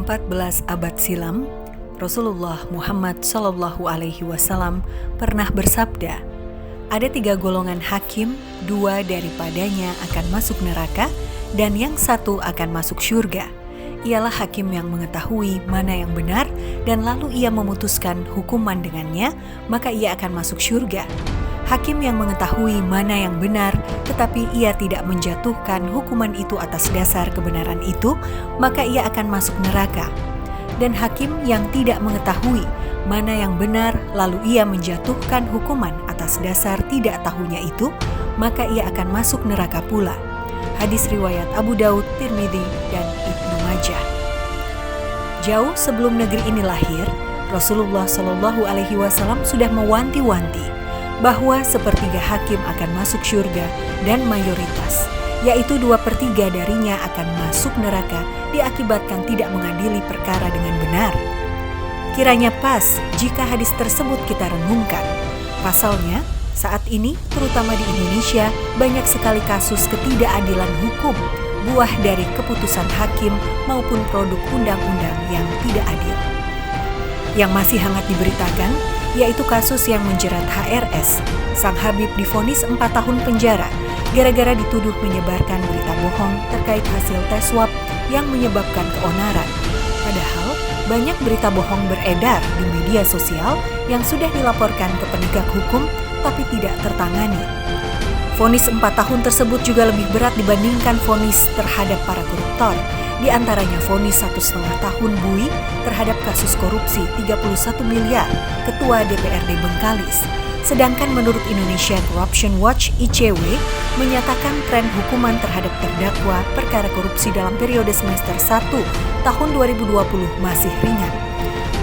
14 abad silam, Rasulullah Muhammad SAW pernah bersabda, ada 3 golongan hakim, 2 daripadanya akan masuk neraka dan yang 1 akan masuk syurga. Ialah hakim yang mengetahui mana yang benar dan lalu ia memutuskan hukuman dengannya, maka ia akan masuk syurga. Hakim yang mengetahui mana yang benar tetapi ia tidak menjatuhkan hukuman itu atas dasar kebenaran itu, maka ia akan masuk neraka. Dan hakim yang tidak mengetahui mana yang benar lalu ia menjatuhkan hukuman atas dasar tidak tahunya itu, maka ia akan masuk neraka pula. Hadis riwayat Abu Daud, Tirmidzi, dan Ibnu Majah. Jauh sebelum negeri ini lahir, Rasulullah SAW sudah mewanti-wanti bahwa sepertiga hakim akan masuk syurga dan mayoritas, yaitu 2/3 darinya akan masuk neraka diakibatkan tidak mengadili perkara dengan benar. Kiranya pas jika hadis tersebut kita renungkan. Pasalnya, saat ini, terutama di Indonesia, banyak sekali kasus ketidakadilan hukum, buah dari keputusan hakim maupun produk undang-undang yang tidak adil. Yang masih hangat diberitakan, yaitu kasus yang menjerat HRS. Sang Habib divonis 4 tahun penjara, gara-gara dituduh menyebarkan berita bohong terkait hasil tes swab yang menyebabkan keonaran. Padahal, banyak berita bohong beredar di media sosial yang sudah dilaporkan ke penegak hukum tapi tidak tertangani. Vonis 4 tahun tersebut juga lebih berat dibandingkan vonis terhadap para koruptor. Di antaranya vonis 1,5 tahun bui terhadap kasus korupsi 31 miliar Ketua DPRD Bengkalis. Sedangkan menurut Indonesia Corruption Watch (ICW) menyatakan tren hukuman terhadap terdakwa perkara korupsi dalam periode semester 1 tahun 2020 masih ringan.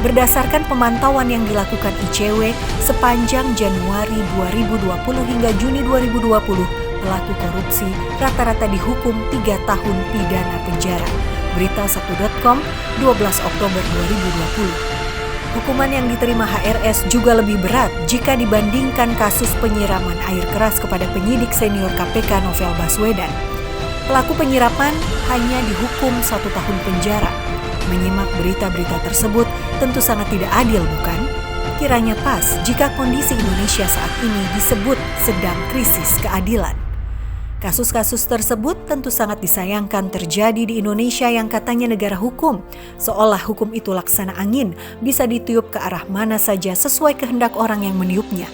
Berdasarkan pemantauan yang dilakukan ICW sepanjang Januari 2020 hingga Juni 2020, pelaku korupsi rata-rata dihukum 3 tahun pidana penjara. Berita 1.com 12 Oktober 2020. Hukuman yang diterima HRS juga lebih berat jika dibandingkan kasus penyiraman air keras kepada penyidik senior KPK Novel Baswedan. Pelaku penyiraman hanya dihukum 1 tahun penjara. Menyimak berita-berita tersebut tentu sangat tidak adil, bukan? Kiranya pas jika kondisi Indonesia saat ini disebut sedang krisis keadilan. Kasus-kasus tersebut tentu sangat disayangkan terjadi di Indonesia yang katanya negara hukum, seolah hukum itu laksana angin, bisa ditiup ke arah mana saja sesuai kehendak orang yang meniupnya.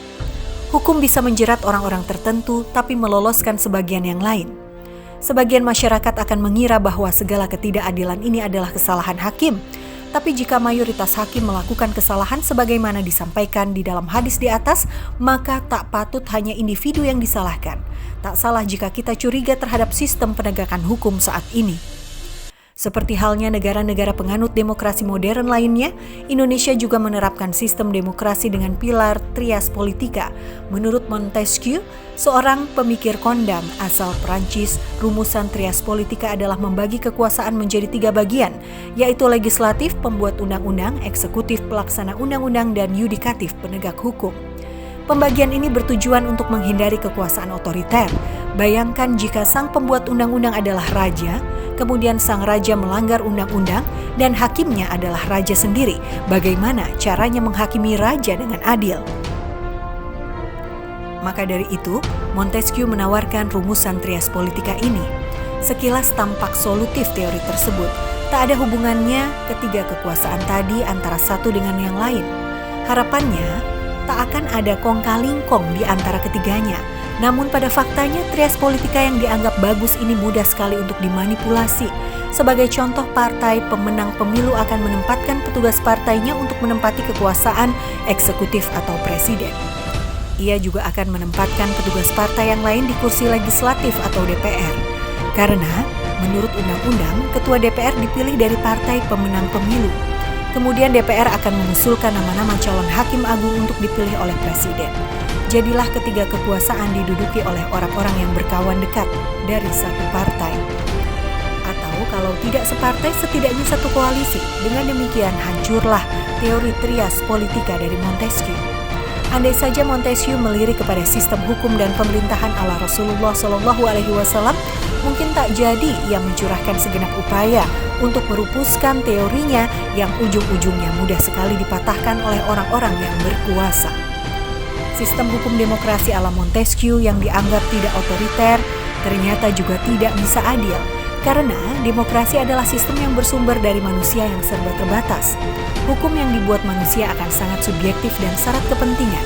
Hukum bisa menjerat orang-orang tertentu tapi meloloskan sebagian yang lain. Sebagian masyarakat akan mengira bahwa segala ketidakadilan ini adalah kesalahan hakim. Tapi jika mayoritas hakim melakukan kesalahan sebagaimana disampaikan di dalam hadis di atas, maka tak patut hanya individu yang disalahkan. Tak salah jika kita curiga terhadap sistem penegakan hukum saat ini. Seperti halnya negara-negara penganut demokrasi modern lainnya, Indonesia juga menerapkan sistem demokrasi dengan pilar trias politika. Menurut Montesquieu, seorang pemikir kondang asal Prancis, rumusan trias politika adalah membagi kekuasaan menjadi 3 bagian, yaitu legislatif, pembuat undang-undang, eksekutif, pelaksana undang-undang, dan yudikatif, penegak hukum. Pembagian ini bertujuan untuk menghindari kekuasaan otoriter. Bayangkan jika sang pembuat undang-undang adalah raja, kemudian sang raja melanggar undang-undang dan hakimnya adalah raja sendiri. Bagaimana caranya menghakimi raja dengan adil? Maka dari itu, Montesquieu menawarkan rumusan trias politika ini. Sekilas tampak solutif teori tersebut. Tak ada hubungannya ketiga kekuasaan tadi antara satu dengan yang lain. Harapannya, tak akan ada kong-kalingkong di antara ketiganya. Namun pada faktanya trias politika yang dianggap bagus ini mudah sekali untuk dimanipulasi. Sebagai contoh, partai pemenang pemilu akan menempatkan petugas partainya untuk menempati kekuasaan eksekutif atau presiden. Ia juga akan menempatkan petugas partai yang lain di kursi legislatif atau DPR. Karena menurut undang-undang, ketua DPR dipilih dari partai pemenang pemilu. Kemudian DPR akan mengusulkan nama-nama calon hakim agung untuk dipilih oleh presiden. Jadilah ketiga kekuasaan diduduki oleh orang-orang yang berkawan dekat dari satu partai. Atau kalau tidak separtai, setidaknya satu koalisi. Dengan demikian hancurlah teori trias politika dari Montesquieu. Andai saja Montesquieu melirik kepada sistem hukum dan pemerintahan ala Rasulullah SAW, mungkin tak jadi ia mencurahkan segenap upaya untuk merupuskan teorinya yang ujung-ujungnya mudah sekali dipatahkan oleh orang-orang yang berkuasa. Sistem hukum demokrasi ala Montesquieu yang dianggap tidak otoriter ternyata juga tidak bisa adil, karena demokrasi adalah sistem yang bersumber dari manusia yang serba terbatas. Hukum yang dibuat manusia akan sangat subjektif dan syarat kepentingan.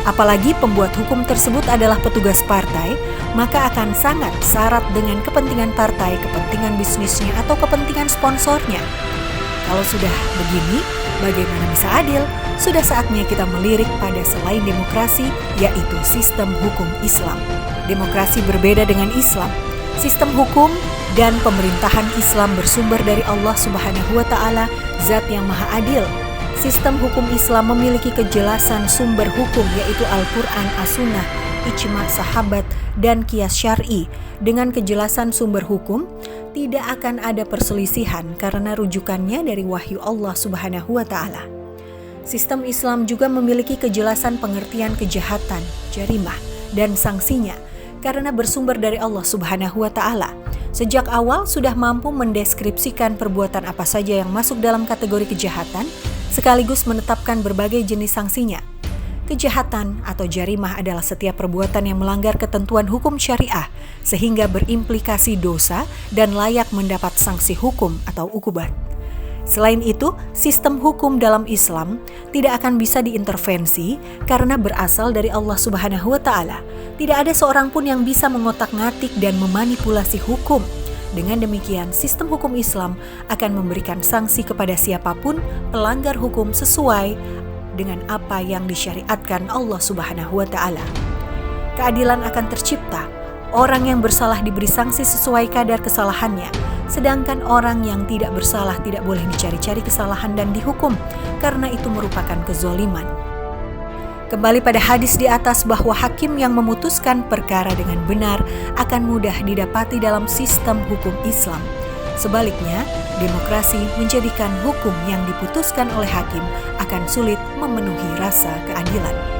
Apalagi pembuat hukum tersebut adalah petugas partai, maka akan sangat syarat dengan kepentingan partai, kepentingan bisnisnya, atau kepentingan sponsornya. Kalau sudah begini, bagaimana bisa adil? Sudah saatnya kita melirik pada selain demokrasi, yaitu sistem hukum Islam. Demokrasi berbeda dengan Islam. Sistem hukum dan pemerintahan Islam bersumber dari Allah Subhanahu wa Ta'ala, Zat yang Maha Adil. Sistem hukum Islam memiliki kejelasan sumber hukum, yaitu Al-Quran, As-Sunnah, ijma' sahabat, dan qiyas syar'i. Dengan kejelasan sumber hukum, tidak akan ada perselisihan karena rujukannya dari wahyu Allah Subhanahu wa Ta'ala. Sistem Islam juga memiliki kejelasan pengertian kejahatan, jarimah, dan sanksinya karena bersumber dari Allah Subhanahu wa Ta'ala. Sejak awal sudah mampu mendeskripsikan perbuatan apa saja yang masuk dalam kategori kejahatan, sekaligus menetapkan berbagai jenis sanksinya. Kejahatan atau jarimah adalah setiap perbuatan yang melanggar ketentuan hukum syariah sehingga berimplikasi dosa dan layak mendapat sanksi hukum atau ukubat. Selain itu, sistem hukum dalam Islam tidak akan bisa diintervensi karena berasal dari Allah Subhanahu wa Ta'ala. Tidak ada seorang pun yang bisa mengotak-ngatik dan memanipulasi hukum. Dengan demikian, sistem hukum Islam akan memberikan sanksi kepada siapapun pelanggar hukum sesuai dengan apa yang disyariatkan Allah Subhanahu wa Ta'ala. Keadilan akan tercipta. Orang yang bersalah diberi sanksi sesuai kadar kesalahannya, sedangkan orang yang tidak bersalah tidak boleh dicari-cari kesalahan dan dihukum, karena itu merupakan kezoliman. Kembali pada hadis di atas bahwa hakim yang memutuskan perkara dengan benar akan mudah didapati dalam sistem hukum Islam. Sebaliknya, demokrasi menjadikan hukum yang diputuskan oleh hakim akan sulit memenuhi rasa keadilan.